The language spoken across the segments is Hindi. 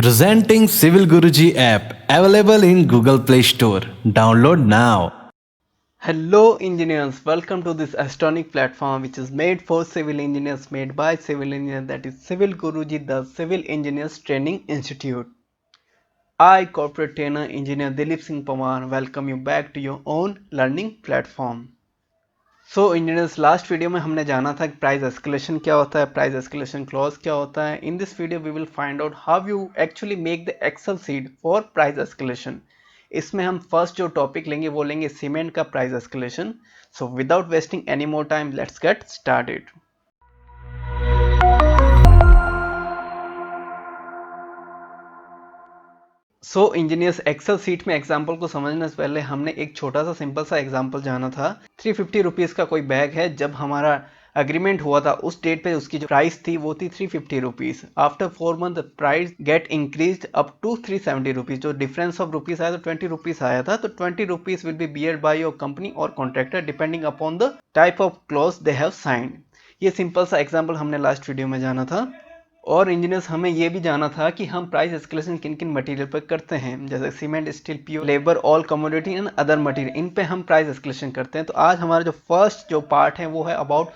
Presenting Civil Guruji app available in Google Play Store. Download now. Hello engineers, welcome to this astronomic platform which is made for civil engineers, made by civil engineers, that is Civil Guruji, the Civil Engineers Training Institute. I, corporate trainer engineer Dilip Singh Pawar, welcome you back to your own learning platform. So engineers, last video में हमने जाना था कि प्राइस एस्केलेशन क्या होता है, प्राइस एस्केलेशन क्लॉज क्या होता है. In this video we will find out how you actually make the excel sheet for price escalation. इसमें हम फर्स्ट जो टॉपिक लेंगे वो लेंगे सीमेंट का price escalation. So without wasting any more time, let's get started. So engineers, excel sheet में एग्जाम्पल को समझने से पहले हमने एक छोटा सा सिंपल सा एग्जाम्पल जाना था. 350 रुपीज़ का कोई बैग है. जब हमारा अग्रीमेंट हुआ था उस डेट पे उसकी जो प्राइस थी वो थी 350 rupees. After 4 month price get increase up to 370 rupees. जो डिफरेंस ऑफ रुपीज़ आया तो 20 रुपीज़ आया था. तो 20 rupees will be bear by your company और contractor depending upon the type of clause they have signed. ये सिंपल सा एग्जाम्पल हमने लास्ट वीडियो में जाना था. और इंजीनियर्स, हमें यह भी जाना था कि हम प्राइस एस्केलेशन किन किन मटेरियल पर करते हैं, जैसे cement, steel, PO, labour, all commodity and other material. इन पे हम प्राइस एस्केलेशन करते हैं. तो आज हमारा जो फर्स्ट जो पार्ट है वो है about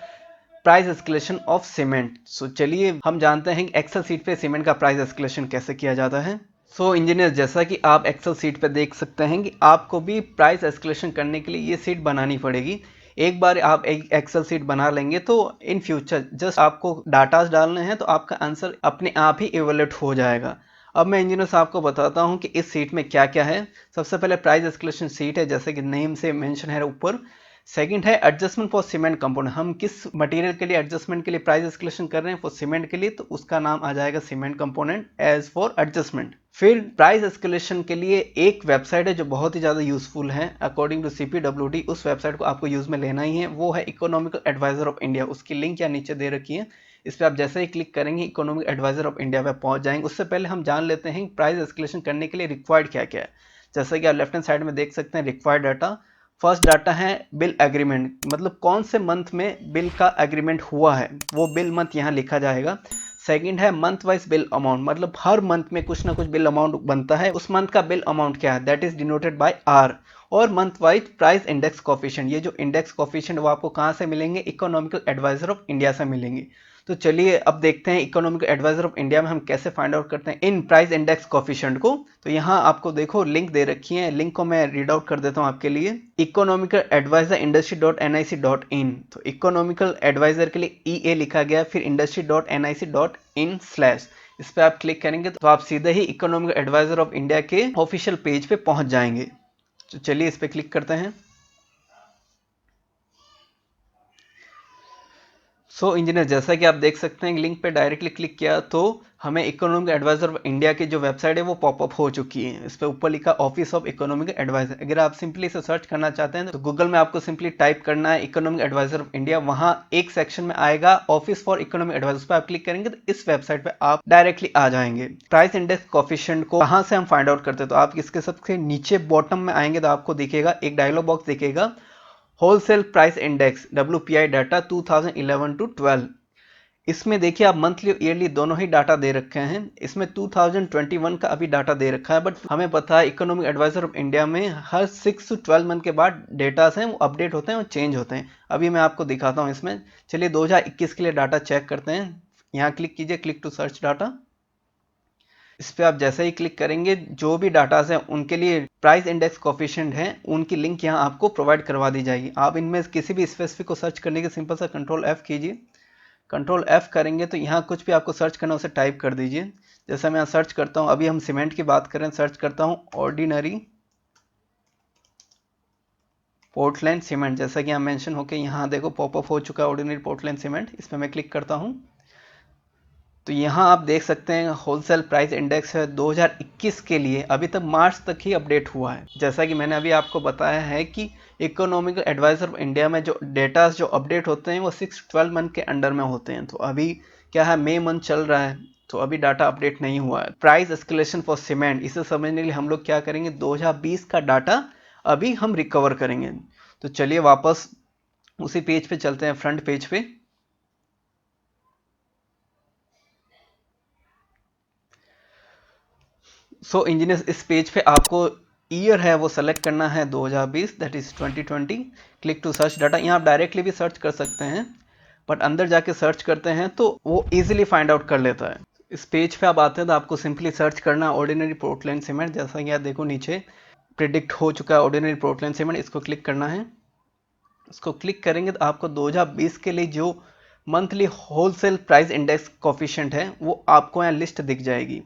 price escalation of cement. So चलिए हम जानते हैं कि एक्सेल सीट पे सीमेंट का प्राइस एस्केलेशन कैसे किया जाता है. सो इंजीनियर, जैसा कि आप एक्सेल सीट पे देख सकते हैं कि आपको भी प्राइस एस्केलेशन करने के लिए ये सीट बनानी पड़ेगी. एक बार आप एक एक्सेल सीट बना लेंगे तो इन फ्यूचर जस्ट आपको डाटाज डालने हैं तो आपका आंसर अपने आप ही इवैल्यूएट हो जाएगा. अब मैं इंजीनियर्स आपको बताता हूं कि इस सीट में क्या क्या है. सबसे पहले प्राइस एस्केलेशन सीट है, जैसे कि नेम से मेंशन है ऊपर. सेकंड है एडजस्टमेंट फॉर सीमेंट कंपोनेंट. हम किस मटेरियल के लिए एडजस्टमेंट के लिए प्राइस एस्केलेशन कर रहे हैं फॉर सीमेंट के लिए, तो उसका नाम आ जाएगा cement component as for adjustment. फिर प्राइस एस्केलेशन के लिए एक वेबसाइट है जो बहुत ही ज़्यादा यूजफुल है अकॉर्डिंग टू CPWD. उस वेबसाइट को आपको यूज़ में लेना ही है. वो है इकोनॉमिकल एडवाइजर ऑफ इंडिया. उसकी लिंक यहाँ नीचे दे रखी है. इस पर आप जैसे ही क्लिक करेंगे इकोनॉमिक एडवाइजर ऑफ इंडिया पे पहुंच जाएंगे. उससे पहले हम जान लेते हैं प्राइस एस्केलेशन करने के लिए रिक्वायर्ड क्या क्या है. जैसे कि आप लेफ्ट हैंड साइड में देख सकते हैं रिक्वायर्ड डाटा. फर्स्ट डाटा है बिल एग्रीमेंट, मतलब कौन से मंथ में बिल का एग्रीमेंट हुआ है वो बिल मंथ यहाँ लिखा जाएगा. सेकंड है मंथ वाइज बिल अमाउंट, मतलब हर मंथ में कुछ ना कुछ बिल अमाउंट बनता है. उस मंथ का बिल अमाउंट क्या है, that is denoted by R. और month wise price index coefficient. ये जो इंडेक्स कोफिशिएंट वो आपको कहाँ से मिलेंगे, इकोनॉमिकल एडवाइजर ऑफ इंडिया से मिलेंगे. तो चलिए अब देखते हैं इकोनॉमिकल एडवाइजर ऑफ इंडिया में हम कैसे फाइंड आउट करते हैं इन प्राइस इंडेक्स कोफिशिएंट को. तो यहाँ आपको देखो लिंक दे रखी है. लिंक को मैं रीड आउट कर देता हूँ आपके लिए. Economical adviser industry.nic.in. तो इकोनॉमिकल एडवाइजर के लिए EA लिखा गया, फिर industry.nic.in स्लैश. इस पर आप क्लिक करेंगे तो आप सीधे ही इकोनॉमिकल एडवाइजर ऑफ इंडिया के ऑफिशियल पेज पे पहुंच जाएंगे. तो चलिए इस पर क्लिक करते हैं. सो इंजीनियर, जैसा कि आप देख सकते हैं लिंक पे डायरेक्टली क्लिक किया तो हमें इकोनॉमिक एडवाइजर ऑफ इंडिया की जो वेबसाइट है वो पॉपअप हो चुकी है. इस पे ऊपर लिखा ऑफिस ऑफ इकोनॉमिक एडवाइजर. अगर आप सिंपली इसे सर्च करना चाहते हैं तो गूगल में आपको सिंपली टाइप करना है इकोनॉमिक एडवाइजर ऑफ इंडिया. वहां एक सेक्शन में आएगा ऑफिस फॉर इकोनॉमिक एडवाइजर. उस पर आप क्लिक करेंगे तो इस वेबसाइट पे आप डायरेक्टली आ जाएंगे. प्राइस इंडेक्स कोफिशिएंट को कहां से हम फाइंड आउट करते हैं, तो आप इसके सबसे नीचे बॉटम में आएंगे तो आपको दिखेगा एक डायलॉग बॉक्स दिखेगा, wholesale price index WPI data 2011 to 12. इसमें देखिए आप मंथली और ईयरली दोनों ही डाटा दे रखे हैं. इसमें 2021 का अभी डाटा दे रखा है, बट हमें पता है इकोनॉमिक एडवाइजर ऑफ इंडिया में हर 6 to 12 मंथ के बाद डेटास हैं वो अपडेट होते हैं और चेंज होते हैं. अभी मैं आपको दिखाता हूं इसमें. चलिए 2021 के लिए डाटा चेक करते हैं. यहाँ क्लिक कीजिए, क्लिक टू सर्च डाटा. इस पर आप जैसे ही क्लिक करेंगे जो भी डाटास हैं उनके लिए प्राइस इंडेक्स कोफिशिएंट है उनकी लिंक यहाँ आपको प्रोवाइड करवा दी जाएगी. आप इनमें किसी भी स्पेसिफिक को सर्च करने के सिंपल सा Ctrl+F कीजिए. Ctrl+F करेंगे तो यहाँ कुछ भी आपको सर्च करना उसे टाइप कर दीजिए. जैसे मैं यहाँ सर्च करता हूँ, अभी हम सीमेंट की बात करें, सर्च करता हूँ ऑर्डिनरी पोर्टलैंड सीमेंट. जैसा कि यहाँ मेंशन होके यहाँ देखो पॉपअप हो चुका है ऑर्डिनरी पोर्टलैंड सीमेंट. इस पर मैं क्लिक करता हूँ तो यहाँ आप देख सकते हैं होलसेल प्राइस इंडेक्स है 2021 के लिए. अभी तक मार्च तक ही अपडेट हुआ है. जैसा कि मैंने अभी आपको बताया है कि इकोनॉमिकल एडवाइजर ऑफ इंडिया में जो डेटा जो अपडेट होते हैं वो 6-12 मंथ के अंडर में होते हैं. तो अभी क्या है, मई मंथ चल रहा है तो अभी डाटा अपडेट नहीं हुआ है. प्राइस एस्केलेशन फॉर सीमेंट, इसे समझने के लिए हम लोग क्या करेंगे, 2020 का डाटा अभी हम रिकवर करेंगे. तो चलिए वापस उसी पेज पे चलते हैं, फ्रंट पेज पे. सो इंजीनियर्स इस पेज पे आपको ईयर है वो सेलेक्ट करना है 2020, that is 2020। Click to search data, यहाँ आप डायरेक्टली भी सर्च कर सकते हैं, बट अंदर जाके सर्च करते हैं तो वो इजीली फाइंड आउट कर लेता है। इस पेज पे आप आते हैं तो आपको सिंपली सर्च करना ऑर्डिनरी पोर्टलैंड सीमेंट, जैसा कि आप देखो नीचे प्रिडिक्ट हो चुका है ऑर्डिनरी पोर्टलैंड सीमेंट, इसको क्लिक करना है। इसको क्लिक करेंगे तो आपको 2020 के लिए जो monthly wholesale price index coefficient है वो आपको यहाँ लिस्ट दिख जाएगी।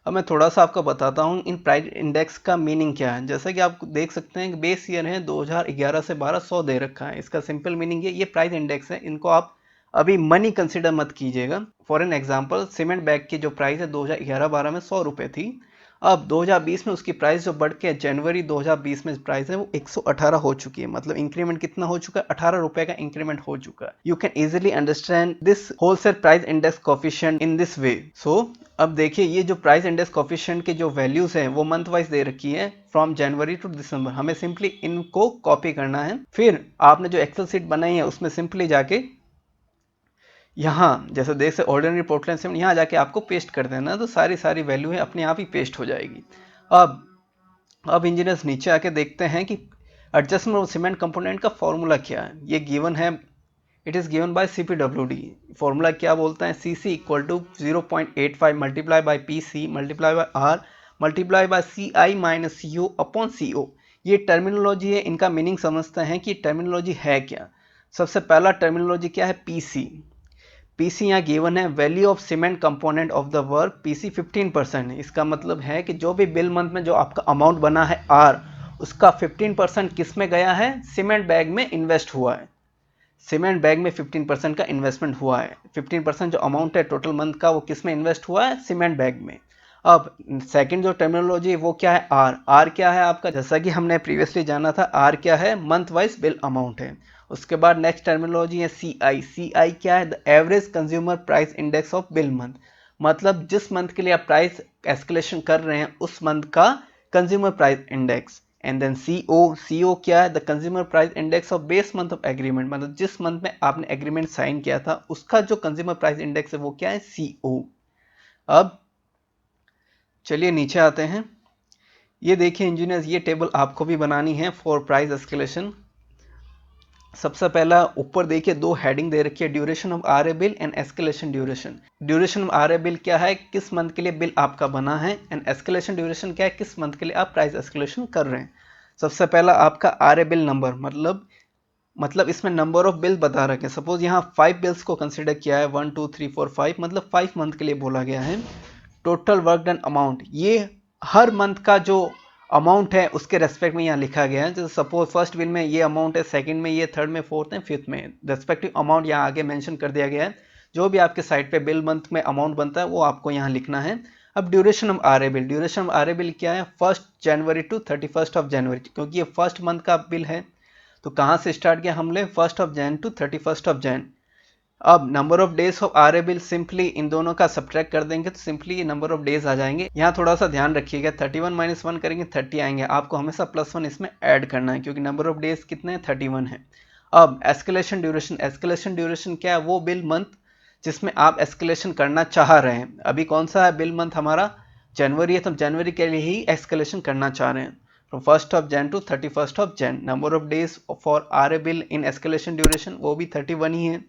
अब मैं थोड़ा सा आपको बताता हूँ इन प्राइस इंडेक्स का मीनिंग क्या है। जैसा कि आप देख सकते हैं कि बेस ईयर है 2011 से 1200 दे रखा है। इसका सिंपल मीनिंग ये प्राइस इंडेक्स है, इनको आप अभी मनी कंसिडर मत कीजिएगा। For an example cement bag की जो प्राइस है 2011-12 में 100 रुपये थी, अब 2020 में उसकी प्राइस जो बढ़ के जनवरी 2020 में प्राइस है वो 118 हो चुकी है। मतलब इंक्रीमेंट कितना हो चुका है, 18 रुपए का इंक्रीमेंट हो चुका है। You can easily understand this wholesale price index coefficient in this way. So अब देखिए ये जो प्राइस इंडेक्स कोफिशिएंट के जो वैल्यूज हैं वो मंथ वाइज दे रखी है फ्रॉम जनवरी टू दिसंबर। हमें सिंपली इनको कॉपी करना है, फिर आपने जो एक्सेल सीट बनाई है उसमें सिंपली जाके यहाँ जैसे देख से ऑर्डिनरी पोर्टलैंड सीमेंट यहाँ जाके आपको पेस्ट कर देना, तो सारी वैल्यू है अपने आप ही पेस्ट हो जाएगी। अब इंजीनियर्स नीचे आके देखते हैं कि एडजस्टमेंट ऑफ सीमेंट कंपोनेंट का फॉर्मूला क्या है। ये गिवन है, it is given by CPWD। Formula क्या बोलता है, CC equal to 0.85 multiply by PC multiply by R multiply by CI minus CO upon CO। ये टर्मिनोलॉजी है, इनका मीनिंग समझते हैं कि टर्मिनोलॉजी है क्या। सबसे पहला टर्मिनोलॉजी क्या है, PC यहाँ गिवन है, value of cement component of the work PC 15% है। इसका मतलब है कि जो भी बिल मंथ में जो आपका अमाउंट बना है R, उसका 15% किस में गया है, सीमेंट बैग में इन्वेस्ट हुआ है। सीमेंट बैग में 15% का इन्वेस्टमेंट हुआ है। 15% जो अमाउंट है टोटल मंथ का वो किस में इन्वेस्ट हुआ है, सीमेंट बैग में। अब सेकंड जो टर्मिनोलॉजी है वो क्या है, आर क्या है आपका, जैसा कि हमने प्रीवियसली जाना था आर क्या है, मंथ वाइज बिल अमाउंट है। उसके बाद नेक्स्ट टर्मिनोलॉजी है CI क्या है, the average consumer price index of bill month. मतलब जिस मंथ के लिए आप प्राइस एस्केलेशन कर रहे हैं उस मंथ का consumer price index. And then CO क्या है, the consumer price index of base month of agreement. मतलब जिस मंथ में आपने एग्रीमेंट साइन किया था उसका जो कंज्यूमर प्राइस इंडेक्स है वो क्या है, CO। अब चलिए नीचे आते हैं। ये देखिए इंजीनियर्स, ये टेबल आपको भी बनानी है फॉर प्राइस एस्केलेशन। सबसे पहला ऊपर देखिए दो हेडिंग दे रखी है, duration of RA bill and escalation duration. Duration of RA bill क्या है, किस मंथ के लिए बिल आपका बना है, एंड एस्केलेशन ड्यूरेशन क्या है, किस मंथ के लिए आप प्राइस एस्केलेशन कर रहे हैं। सबसे पहला आपका आरए बिल नंबर, मतलब इसमें नंबर ऑफ बिल बता रखे हैं। सपोज यहाँ 5 बिल्स को कंसिडर किया है, 1 2 3 4 5, मतलब 5 मंथ के लिए बोला गया है। टोटल वर्क डन अमाउंट, ये हर मंथ का जो अमाउंट है उसके रेस्पेक्ट में यहाँ लिखा गया है। जैसे सपोज फर्स्ट बिल में ये अमाउंट है, सेकंड में ये, थर्ड में, फोर्थ में, फिफ्थ में, रेस्पेक्टिव अमाउंट यहाँ आगे मेंशन कर दिया गया है। जो भी आपके साइड पे बिल मंथ में अमाउंट बनता है वो आपको यहाँ लिखना है। अब duration of RA bill, duration of RA bill क्या है, 1 जनवरी टू 31 जनवरी, क्योंकि ये फर्स्ट मंथ का बिल है तो कहाँ से स्टार्ट किया हमने, 1 जन टू 31 जन। अब number of days of RA bill, simply इन दोनों का सब्ट्रैक्ट कर देंगे तो सिंपली ये नंबर ऑफ डेज आ जाएंगे। यहाँ थोड़ा सा ध्यान रखिएगा, 31 माइनस 1 करेंगे 30 आएंगे, आपको हमेशा +1 इसमें ऐड करना है क्योंकि नंबर ऑफ डेज कितने हैं, 31 है। अब एस्केलेशन ड्यूरेशन, एस्केलेशन ड्यूरेशन क्या है, वो बिल मंथ जिसमें आप एस्केलेशन करना चाह रहे हैं। अभी कौन सा है बिल मंथ हमारा, जनवरी है, तो जनवरी के लिए ही एस्केलेशन करना चाह रहे हैं। फ्रॉम 1 जन to 31 Jan, number of days for RA bill in escalation duration वो भी 31 ही है।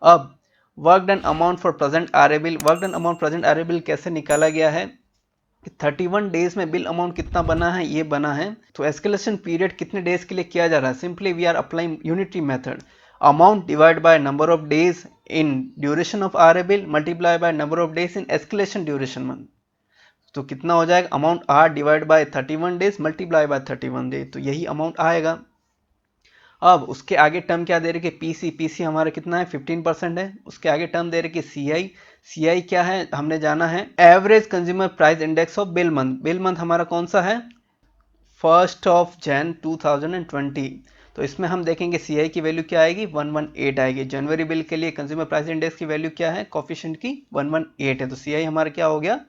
अब work done amount for present RA bill, work done amount present RA bill कैसे निकाला गया है कि 31 डेज में बिल अमाउंट कितना बना है, ये बना है। तो एस्केलेशन पीरियड कितने डेज के लिए किया जा रहा है, simply we are applying unitary method, amount divide by number of days in duration of RA bill multiply by number of days in escalation duration month. तो कितना हो जाएगा, amount R divide by 31 days multiply by 31 days, तो यही अमाउंट आएगा। अब उसके आगे टर्म क्या दे रही है, पीसी हमारा कितना है, 15% है। उसके आगे टर्म दे रही है सीआई क्या है, हमने जाना है average consumer price index of bill month. Bill month हमारा कौन सा है, 1 जन 2020। तो इसमें हम देखेंगे सीआई की वैल्यू क्या आएगी, 118 आएगी। जनवरी बिल के लिए कंज्यूमर प्राइस इंडेक्स की वैल्यू क्या है, कोफिशिएंट की 118 है, तो सीआई हमारा क्या हो गया,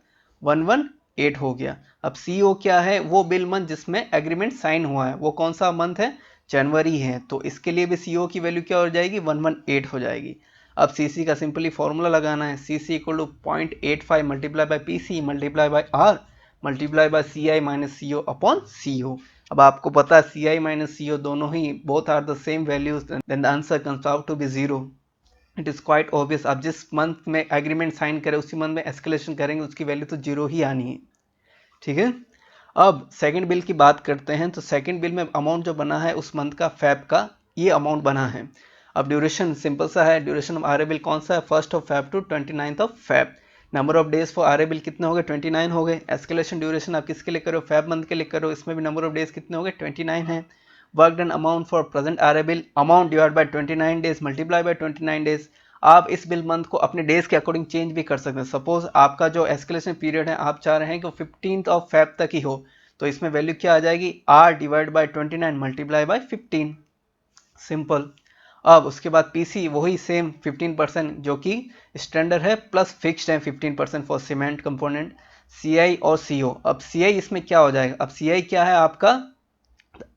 118 हो गया। अब सीओ क्या है, वो बिल मंथ जिसमें एग्रीमेंट साइन हुआ है, वो कौन सा मंथ है, जनवरी है, तो इसके लिए भी सीओ की वैल्यू क्या हो जाएगी, 118 हो जाएगी। अब सीसी का सिंपली फॉर्मूला लगाना है, CC equal to 0.85 multiply by PC multiply by R multiply by C I minus C O upon C O. अब आपको पता है सी आई माइनस सी ओ दोनों ही both are the same values, then the answer comes out to be zero. It is quite obvious, आप जिस मंथ में एग्रीमेंट साइन करें उसी मंथ में एस्केलेशन करेंगे, उसकी वैल्यू तो जीरो ही आनी है। ठीक है, अब सेकंड बिल की बात करते हैं। तो सेकंड बिल में अमाउंट जो बना है उस मंथ का फैब का ये अमाउंट बना है। अब ड्यूरेशन सिंपल सा है, duration of R A bill कौन सा है, 1 Feb to 29 Feb. Number of days for R A bill कितने हो गए, 29 हो गए। एस्केलेशन ड्यूरेशन आप किसके लिए करो, फैब मंथ के लिए करो, इसमें भी नंबर ऑफ डेज कितने हो गए, 29 है। Work done amount for present R A bill, amount divide by 29 days multiply by 29 days. आप इस बिल मंथ को अपने डेज के अकॉर्डिंग चेंज भी कर सकते हैं। सपोज आपका जो एस्केलेशन पीरियड है आप चाह रहे हैं कि 15 फैब तक ही हो, तो इसमें वैल्यू क्या आ जाएगी, r divide by 29 multiply by 15, simple. अब उसके बाद पीसी वही सेम 15% जो कि स्टैंडर्ड है प्लस फिक्स्ड है 15% फॉर सीमेंट कंपोनेंट, सीआई और सीओ। अब सीआई इसमें क्या हो जाएगा, अब सीआई क्या है आपका,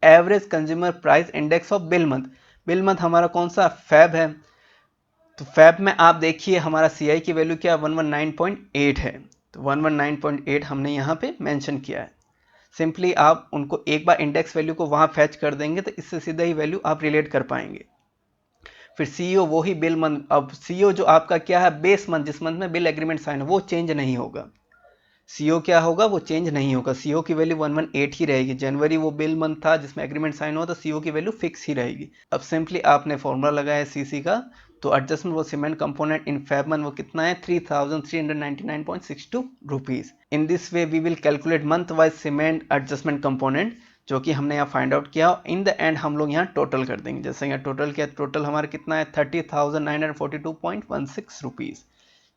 average consumer price index of bill month. Bill month हमारा कौन सा, फैब है। तो फैब में आप देखिए हमारा सीआई की वैल्यू क्या 119.8 है, तो 119.8 हमने यहाँ पे मेंशन किया है। सिंपली आप उनको एक बार इंडेक्स वैल्यू को वहां फैच कर देंगे तो इससे सीधा ही वैल्यू आप रिलेट कर पाएंगे। फिर सीईओ वही बिल मंथ, अब सीईओ जो आपका क्या है, बेस मंथ जिस मंथ में बिल एग्रीमेंट साइन वो चेंज नहीं होगा। सीओ क्या होगा, वो चेंज नहीं होगा, सीओ की वैल्यू 118 ही रहेगी। जनवरी वो बिल मंथ था जिसमें एग्रीमेंट साइन हुआ तो सीओ की वैल्यू फिक्स ही रहेगी। अब सिंपली आपने फॉर्मूला लगाया सीसी का, तो एडजस्टमेंट वो cement component in Feb month वो कितना है, 3399.62 rupees. In this way we will calculate month wise cement adjustment component, जो कि हमने यहाँ फाइंड आउट किया। इन द एंड हम लोग यहाँ टोटल कर देंगे। जैसे यहाँ टोटल किया, टोटल हमारा कितना है 30,942.16 रुपीज।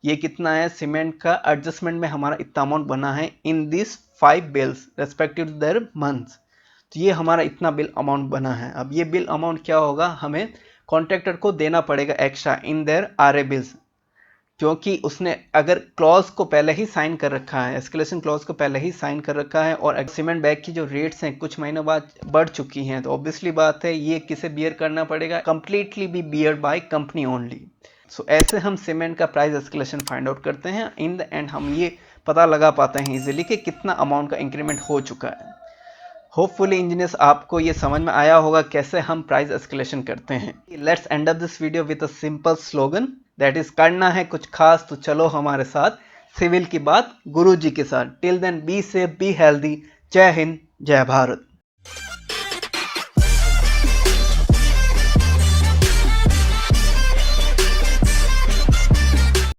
ये कितना है सीमेंट का एडजस्टमेंट में हमारा इतना अमाउंट बना है in this 5 bills respective to their months. तो ये हमारा इतना बिल अमाउंट बना है। अब ये बिल अमाउंट क्या होगा, हमें कॉन्ट्रैक्टर को देना पड़ेगा extra in their RA bills, क्योंकि उसने अगर क्लॉज को पहले ही साइन कर रखा है, एस्केलेशन क्लॉज को पहले ही साइन कर रखा है, और सीमेंट बैग की जो रेट्स हैं कुछ महीनों बाद बढ़ चुकी हैं, तो ऑब्वियसली बात है ये किसे बियर करना पड़ेगा, completely be bear by company only. So ऐसे हम सीमेंट का प्राइस एस्केलेशन फाइंड आउट करते हैं। इन द एंड हम ये पता लगा पाते हैं इजीली कि कितना अमाउंट का इंक्रीमेंट हो चुका है। होपफुली इंजीनियर्स आपको ये समझ में आया होगा कैसे हम प्राइस एस्केलेशन करते हैं। Let's end up this video with a simple slogan, that is करना है कुछ खास तो चलो हमारे साथ, सिविल की बात गुरुजी के साथ। Till then be safe be healthy, जय हिंद जय भारत।